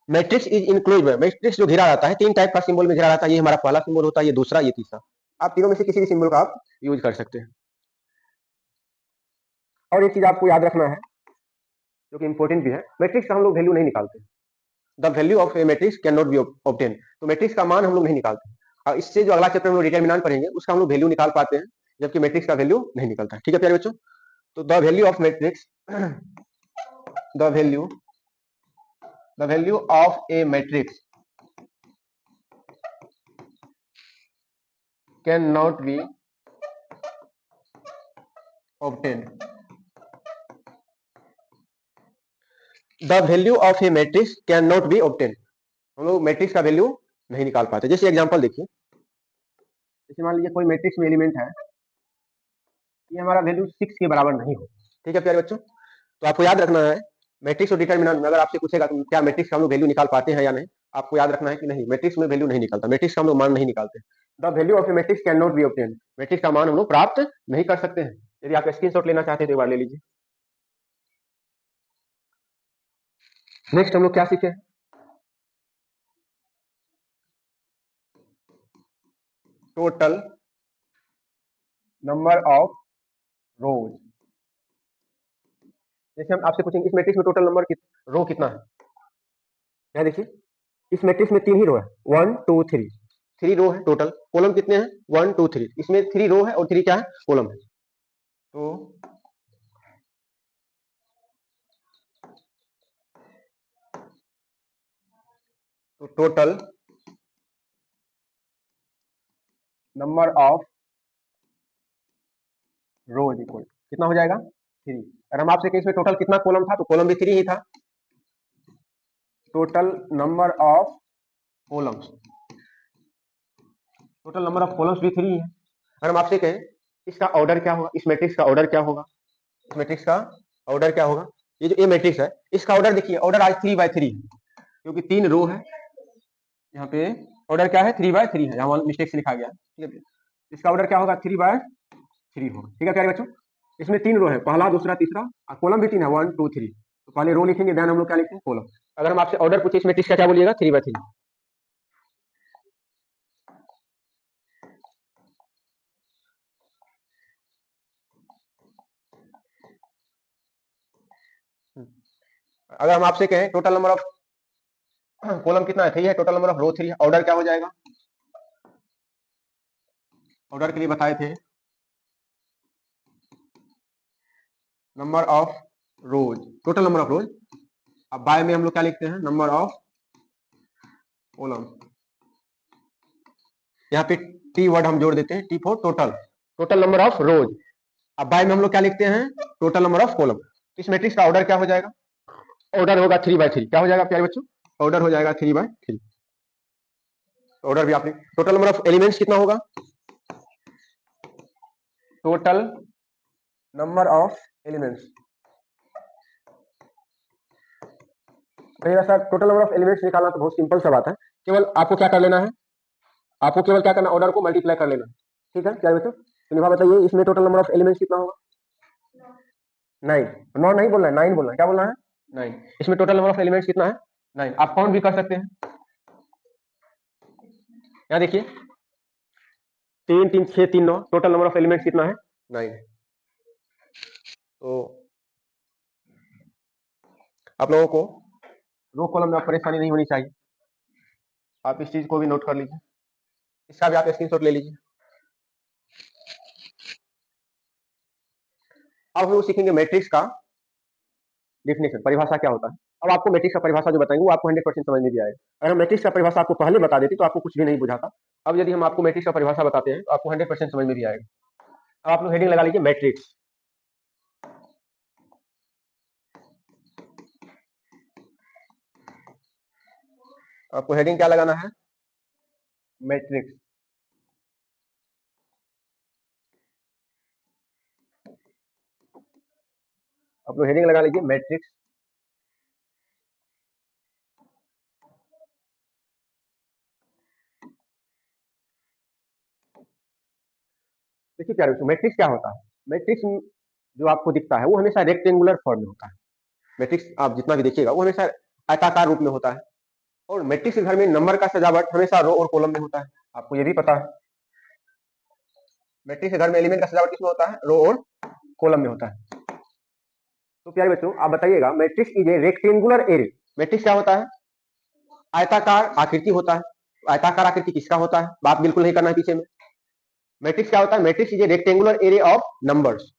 मैट्रिक्स इज इनक्लोज में, मैट्रिक्स जो घिरा रहता है, 3 टाइप का सिंबल में घिरा रहता है। ये हमारा पहला सिंबल होता है, ये दूसरा, ये तीसरा। आप तीनों में से किसी भी सिंबल का आप यूज कर सकते हैं। और एक चीज आपको याद रखना है जो कि इंपॉर्टेंट भी है, मैट्रिक्स का हम लोग वैल्यू नहीं निकालते। The value of A matrix can not be obtain. तो मैट्रिक्स का मान हम लोग नहीं निकालते। और इससे जो अगला चैप्टर में डिटरमिनेंट पढ़ेंगे उसका हम लोग वैल्यू निकाल पाते हैं, जबकि मैट्रिक्स का वैल्यू नहीं निकलता है। ठीक है प्यारे बच्चों, तो the value of matrix the value of A matrix can not be obtained. The value of a matrix cannot be obtained. हम लोग मैट्रिक्स का वैल्यू नहीं निकाल पाते। जैसे एग्जांपल देखिए, जैसे मान लीजिए कोई मैट्रिक्स में एलिमेंट है, ये हमारा वैल्यू 6 के बराबर नहीं हो। ठीक है प्यारे बच्चों, तो आपको याद रखना है मैट्रिक्स और डिटरमिनेंट में अगर आपसे पूछेगा तो क्या मैट्रिक्स का हम लोग वैल्यू निकाल पाते हैं या नहीं, आपको याद रखना है कि नहीं, मैट्रिक्स में वैल्यू नहीं निकालता, मैट्रिक्स का हम लोग मान नहीं निकालते। The value of A matrix can not be obtained, matrix का मान हम लोग प्राप्त नहीं कर सकते हैं। यदि आप स्क्रीनशॉट लेना चाहते हैं तो एक बार ले लीजिए। नेक्स्ट हम लोग क्या सीखे, टोटल नंबर ऑफ रोज। जैसे हम आपसे पूछेंगे इस मैट्रिक्स में टोटल नंबर रो कितना है, यहाँ देखिए इस मैट्रिक्स में 3 ही रो है, 1 2 3, 3 रो है टोटल, कॉलम कितने हैं 1 2 3, इसमें 3 रो है और 3 क्या है कॉलम है। तो total number of rose equal कितना हो जाएगा 3। अगर हम आपसे कहें इसमें टोटल कितना कॉलम था, तो कॉलम भी 3 ही था। Total number of columns, total number of columns भी 3 है। अगर हम आपसे कहें इसका ऑर्डर क्या होगा, इस मैट्रिक्स का ऑर्डर क्या होगा, इस मैट्रिक्स का ऑर्डर क्या होगा, ये जो ए मैट्रिक्स है इसका ऑर्डर देखिए, ऑर्डर आज 3/3 है, क्योंकि 3 रो है। यहाँ पे ऑर्डर क्या है 3/3 है, यहाँ मिस्टेक से लिखा गया है। ठीक है, इसका ऑर्डर क्या होगा 3/3 होगा। ठीक है प्यारे बच्चों, इसमें 3 रो है, पहला दूसरा तीसरा, और कॉलम भी 3 है 1 2 3। तो पहले रो लिखेंगे, देन हम लोग क्या लिखेंगे कॉलम। अगर हम आपसे ऑर्डर पूछे इस मैट्रिक्स का क्या बोलिएगा 3/3। अगर हम आपसे कहें टोटल नंबर ऑफ कॉलम कितना है 3 है, टोटल नंबर ऑफ रो 3 है, ऑर्डर क्या हो जाएगा, ऑर्डर के लिए बताए थे number of rose, total number of रोज। अब बाय में हम लोग क्या लिखते हैं नंबर ऑफ कॉलम, यहाँ पे टी वर्ड हम जोड़ देते हैं, T for total, total number of रोज। अब बाय में हम लोग क्या लिखते हैं टोटल नंबर ऑफ कॉलम। तो इस मैट्रिक्स का ऑर्डर क्या हो जाएगा, ऑर्डर होगा 3/3। क्या हो जाएगा प्यारे बच्चों, ऑर्डर हो जाएगा 3/3। ऑर्डर भी आपने, टोटल नंबर ऑफ एलिमेंट्स कितना होगा, total number of elements, sir total number of elements निकालना तो बहुत सिंपल सा बात है। केवल आपको क्या कर लेना है, आपको केवल क्या करना, ऑर्डर को मल्टीप्लाई कर लेना। ठीक है क्या बच्चों, तो निभा बताइए इसमें टोटल नंबर ऑफ एलिमेंट्स कितना होगा, 9। 9 नहीं बोलना है, 9 बोलना है, क्या बोलना है 9। इसमें टोटल नंबर ऑफ एलिमेंट्स कितना है 9। आप काउंट भी कर सकते हैं, यहाँ देखिए 3 3 6 3 9, टोटल नंबर ऑफ एलिमेंट्स कितना है 9। तो आप लोगों को रो कॉलम में परेशानी नहीं होनी चाहिए, आप इस चीज को भी नोट कर लीजिए, इसका भी आप स्क्रीनशॉट ले लीजिए। अब हम लोग सीखेंगे मैट्रिक्स का डिफिनेशन, परिभाषा क्या होता है। अब आपको मैट्रिक्स का परिभाषा जो बताएंगे वो आपको 100% समझ में भी आएगा। अगर हम मैट्रिक्स का परिभाषा आपको पहले बता देते तो आपको कुछ भी नहीं बुझाता। अब यदि हम आपको मैट्रिक्स का परिभाषा बताते हैं तो आपको 100% समझ में भी आएगा। अब आप लोग हेडिंग लगा लीजिए मैट्रिक्स। आपको हेडिंग क्या लगाना है, मैट्रिक्स। आप लोग हेडिंग लगा लीजिए मैट्रिक्स। देखिए प्यारे दोस्तों, मैट्रिक्स क्या होता है, मैट्रिक्स जो आपको दिखता है वो हमेशा रेक्टेंगुलर फॉर्म में होता है। मैट्रिक्स आप जितना भी देखिएगा वो हमेशा आयताकार रूप में होता है। और मैट्रिक्स के घर में नंबर का सजावट हमेशा रो और कॉलम में होता है, आपको ये भी पता है। मैट्रिक्स के घर में एलिमेंट का सजावट किसमें होता है? रो और कॉलम में होता है। तो प्यारे बच्चों आप बताइएगा, matrix is a rectangular array. Matrix क्या होता है? आयताकार आकृति होता है। आयताकार आकृति किसका होता है? बात बिल्कुल नहीं करना है पीछे में। मैट्रिक्स क्या होता है? Matrix is a rectangular array of numbers.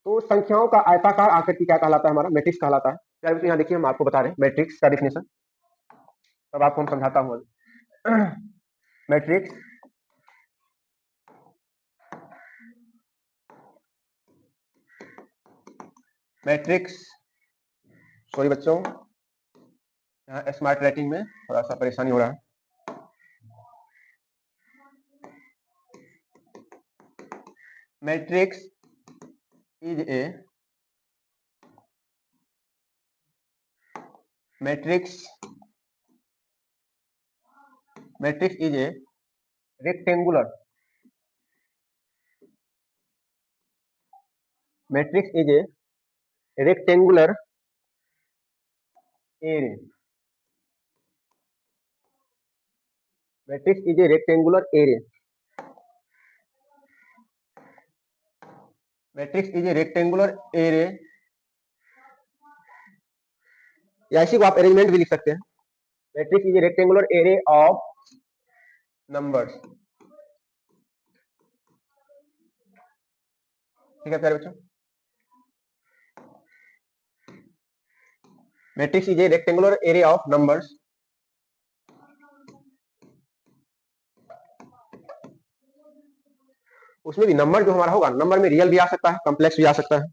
तो संख्याओं का आयताकार आकृति क्या कहलाता है? हमारा मैट्रिक्स कहलाता है। प्यारे बच्चों यहाँ देखिए हम आपको बता रहे हैं मैट्रिक्स का डिफिनेशन, तब आपको हम समझाता हूँ। मैट्रिक्स मैट्रिक्स सॉरी बच्चों, यहाँ स्मार्ट राइटिंग में थोड़ा सा परेशानी हो रहा है। Matrix is a matrix is a rectangular matrix is a rectangular array. Matrix is a rectangular array. Matrix is a rectangular array, या इसी को आप अरेंजमेंट भी लिख सकते हैं। Matrix is a rectangular array of numbers. ठीक है प्यारे बच्चों, matrix is a rectangular array of numbers. उसमें भी नंबर जो हमारा होगा, नंबर में रियल भी आ सकता है, कॉम्प्लेक्स भी आ सकता है।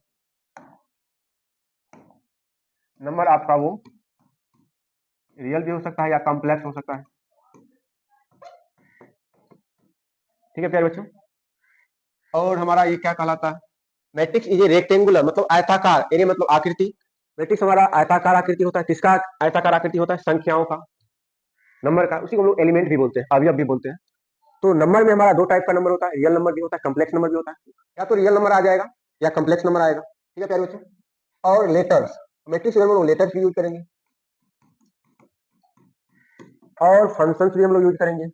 नंबर आपका वो रियल भी हो सकता है या कॉम्प्लेक्स हो सकता है। ठीक है प्यारे बच्चों, और हमारा ये क्या कहलाता है? मैट्रिक्स इज ए रेक्टेंगुलर मतलब आयताकार, एरे मतलब आकृति। मैट्रिक्स हमारा आयताकार आकृति होता है। किसका आयताकार आकृति होता है? संख्याओं का, नंबर का। उसी को हम लोग एलिमेंट भी बोलते हैं, अवयव भी बोलते हैं। तो नंबर में हमारा दो टाइप का नंबर होता है, रियल नंबर भी होता है, कॉम्प्लेक्स नंबर भी होता है। या तो रियल नंबर आ जाएगा या कॉम्प्लेक्स नंबर आएगा। ठीक है प्यारे बच्चों, और लेटर्स, मैट्रिक्स में हम लोग लेटर्स भी यूज करेंगे, और फंक्शंस भी हम लोग यूज करेंगे।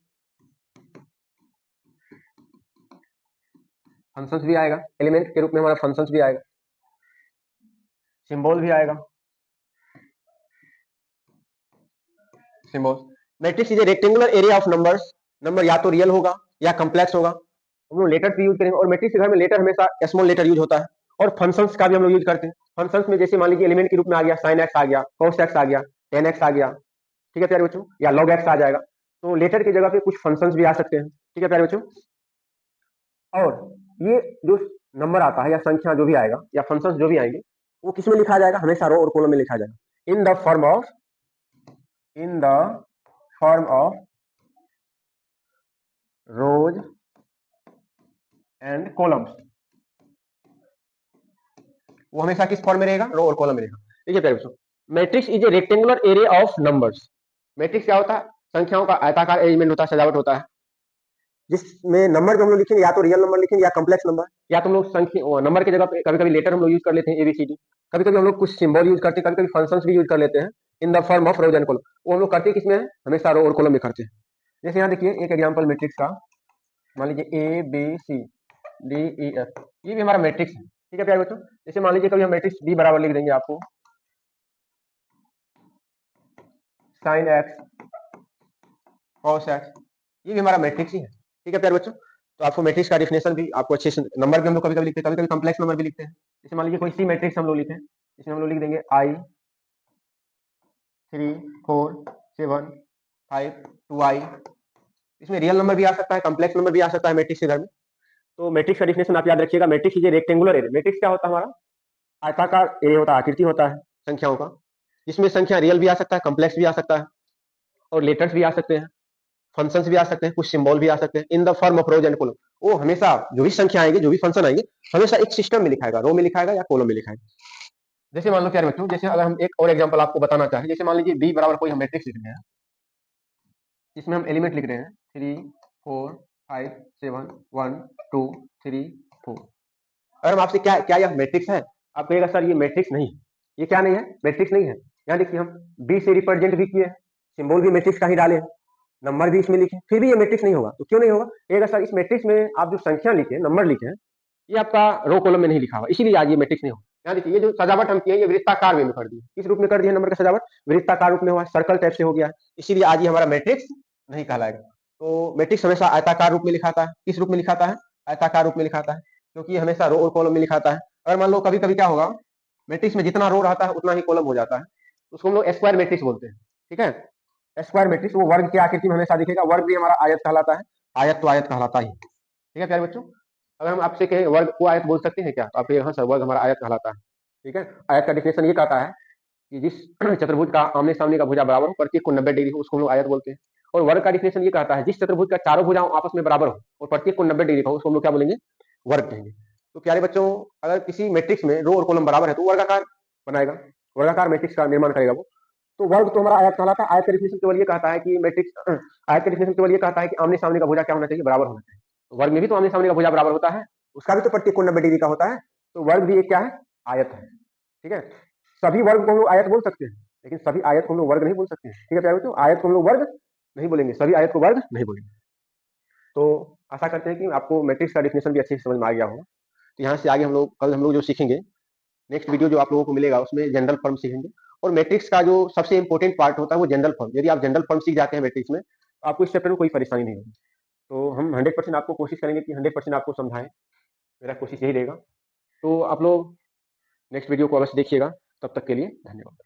फंक्शंस भी आएगा, एलिमेंट के रूप में हमारा फंक्शंस भी आएगा, सिंबल भी आएगा, symbol. Matrix is a rectangular area of numbers. Number या तो रियल होगा या कॉम्प्लेक्स होगा। हम लोग लेटर्स भी यूज करेंगे, और मैट्रिक्स के घर में लेटर हमेशा स्मॉल लेटर यूज होता है। और फंक्शंस का भी हम लोग यूज करते हैं। फंक्शंस में जैसे मान लीजिए एलिमेंट के रूप में आ गया साइन एक्स आ गया, कॉस एक्स आ गया, टेन एक्स आ गया। ठीक है प्यारे बच्चों, या लॉग एक्स आ जाएगा। तो लेटर की जगह पे कुछ फंक्शंस भी आ सकते हैं। ठीक है प्यारे बच्चों, और ये जो नंबर आता है या संख्या जो भी आएगा या फंक्शंस जो भी आएंगे, वो किस में लिखा जाएगा? हमेशा रो और कॉलम में लिखा जाएगा। In the form of rose and columns. वो हमेशा किस फॉर्म में रहेगा? रो और कॉलम में रहेगा। देखिए प्यारे बच्चों, matrix is a rectangular array of numbers. Matrix क्या होता है? संख्याओं का आयताकार अरेंजमेंट होता है, सजावट होता है, जिसमें नंबर जो हम लोग लिखेंगे या तो रियल नंबर लिखेंगे या कॉम्प्लेक्स नंबर। या तो हम लोग संख्या नंबर की जगह पे कभी कभी लेटर हम लोग यूज कर लेते हैं, एबीसीडी। कभी कभी हम लोग कुछ सिंबल यूज करते हैं, कभी कभी फंक्शंस भी यूज कर लेते हैं in the form of rose and column. वो हम लोग करते हैं किसमें? हमेशा रो और कॉलम में करते हैं। जैसे यहाँ देखिए एक एग्जाम्पल मैट्रिक्स का, मान लीजिए A B C D E F, ये भी हमारा मैट्रिक्स है। ठीक है प्यारे बच्चों, जैसे मान लीजिए कभी हम मैट्रिक्स बी बराबर लिख देंगे आपको साइन एक्स कॉस एक्स, ये भी हमारा मैट्रिक्स ही है। ठीक है प्यारे बच्चों, तो आपको मैट्रिक्स का डिफिनेशन भी आपको अच्छे से, नंबर भी हम लोग कभी कभी लिखते हैं, कभी कभी कॉम्प्लेक्स नंबर भी लिखते हैं। जैसे मान लीजिए कोई सी मैट्रिक्स हम लोग लिखे, इसमें हम लोग लिख देंगे आई 3 4 7 5 2i। इसमें रियल नंबर भी आ सकता है, कॉम्प्लेक्स नंबर भी आ सकता है मैट्रिक्स के घर में। तो मैट्रिक्स का डिफिनेशन आप याद रखिएगा, matrix is a rectangular array. Matrix क्या होता है? हमारा आयताकार एरे होता है, आकृति होता है संख्याओं का, जिसमें संख्या रियल भी आ सकता है, कॉम्प्लेक्स भी आ सकता है, और लेटर्स भी आ सकते हैं, फंक्शंस भी आ सकते हैं, कुछ सिंबल भी आ सकते हैं, in the form of rose and column. वो हमेशा जो भी संख्या आएंगे, जो भी फंक्शन आएंगे, हमेशा एक सिस्टम में लिखाएगा, रो में लिखाएगा या कॉलम में लिखाएगा। जैसे मान लो प्यारे बच्चों, जैसे अगर हम एक और एग्जांपल आपको बताना चाहें, जैसे मान लीजिए बी बराबर कोई हम मैट्रिक्स लिख रहे हैं, इसमें हम एलिमेंट लिख रहे हैं 3 4 5 7 1 2 3 4। अगर हम आपसे क्या क्या यह मैट्रिक्स है, आप कहिएगा सर ये मैट्रिक्स नहीं है। ये क्या नहीं है? मैट्रिक्स नहीं है। यहाँ देखिए हम बी से रिप्रेजेंट भी किए, सिंबल भी मैट्रिक्स का ही डाले, नंबर भी इसमें लिखे, फिर भी ये मैट्रिक्स नहीं होगा। तो क्यों नहीं होगा? कहिएगा सर इस मैट्रिक्स में आप जो संख्या लिखे, नंबर लिखे हैं, ये आपका रो कॉलम में नहीं लिखा हुआ, इसीलिए आज ये मैट्रिक्स नहीं होगा। यहाँ देखिए ये जो सजावट हम किए ये वृत्ताकार में कर दी, किस रूप में कर दिया नंबर का सजावट? वृत्ताकार रूप में हुआ, सर्कल टाइप से हो गया है, इसीलिए आज ये हमारा मैट्रिक्स नहीं कहलाएगा। तो मैट्रिक्स हमेशा आयताकार रूप में लिखाता है। किस रूप में लिखाता है? आयताकार रूप में लिखाता है, क्योंकि हमेशा रो और कॉलम में लिखाता है। अगर मान लो कभी कभी क्या होगा, मैट्रिक्स में जितना रो रहता है उतना ही कॉलम हो जाता है, उसको हम लोग स्क्वायर मैट्रिक्स बोलते हैं। ठीक है, स्क्वायर मैट्रिक्स वो वर्ग की आकृति में हमेशा दिखेगा, वर्ग भी हमारा आयत कहलाता है, आयत तो आयत कहलाता ही। ठीक है प्यारे बच्चों, अगर हम आपसे कहें वर्ग को आयत बोल सकते हैं क्या, तो आप कहिए हाँ सर वर्ग हमारा आयत कहलाता है। ठीक है, आयत का डिफिनेशन ये कहता है कि जिस चतुर्भुज का आमने सामने का भुजा बराबर हो, प्रत्येक को 90 डिग्री हो, उसको हम लोग आयत बोलते हैं। और वर्ग का डिफिनेशन ये कहता है जिस चतुर्भुज का चारों भुजाओं आपस में बराबर हो और प्रत्येक को 90 डिग्री का हो, उसको हम लोग क्या बोलेंगे? वर्ग कहेंगे। तो प्यारे बच्चों, अगर किसी मैट्रिक्स में रो और कॉलम बराबर है तो वर्गाकार बनाएगा, वर्गाकार मैट्रिक्स का निर्माण करेगा वो। तो वर्ग तो हमारा आयत कहलाता है। आयत का डिफिनेशन केवल ये कहता है कि मैट्रिक्स आयत का डिफिनेशन केवल ये कहता है कि आमने सामने का भुजा क्या होना चाहिए? बराबर होना चाहिए। तो वर्ग में भी तो आमने सामने का भुजा बराबर होता है, उसका भी तो प्रत्येक कोण 90 डिग्री का होता है। तो वर्ग भी एक क्या है? आयत है। ठीक है, सभी वर्ग को हम लोग आयत बोल सकते हैं, लेकिन सभी आयत को हम लोग वर्ग नहीं बोल सकते हैं। ठीक है प्यारे बच्चों, आयत को हम लोग वर्ग नहीं बोलेंगे, सभी आयत को वर्ग नहीं बोलेंगे। तो आशा करते हैं कि आपको मैट्रिक्स का डिफिनेशन भी अच्छे से समझ में आ गया होगा। तो यहाँ से आगे हम लोग कल हम लोग जो सीखेंगे, नेक्स्ट वीडियो जो आप लोगों को मिलेगा उसमें जनरल फॉर्म सीखेंगे। और मैट्रिक्स का जो सबसे इंपॉर्टेंट पार्ट होता है वो जनरल फॉर्म। यदि आप जनरल फॉर्म सीख जाते हैं मैट्रिक्स में तो आपको इस चैप्टर में कोई परेशानी नहीं होगी। तो हम 100% आपको कोशिश करेंगे कि 100% आपको समझाएं, मेरा कोशिश यही रहेगा। तो आप लोग नेक्स्ट वीडियो को अवश्य देखिएगा। तब तक के लिए धन्यवाद।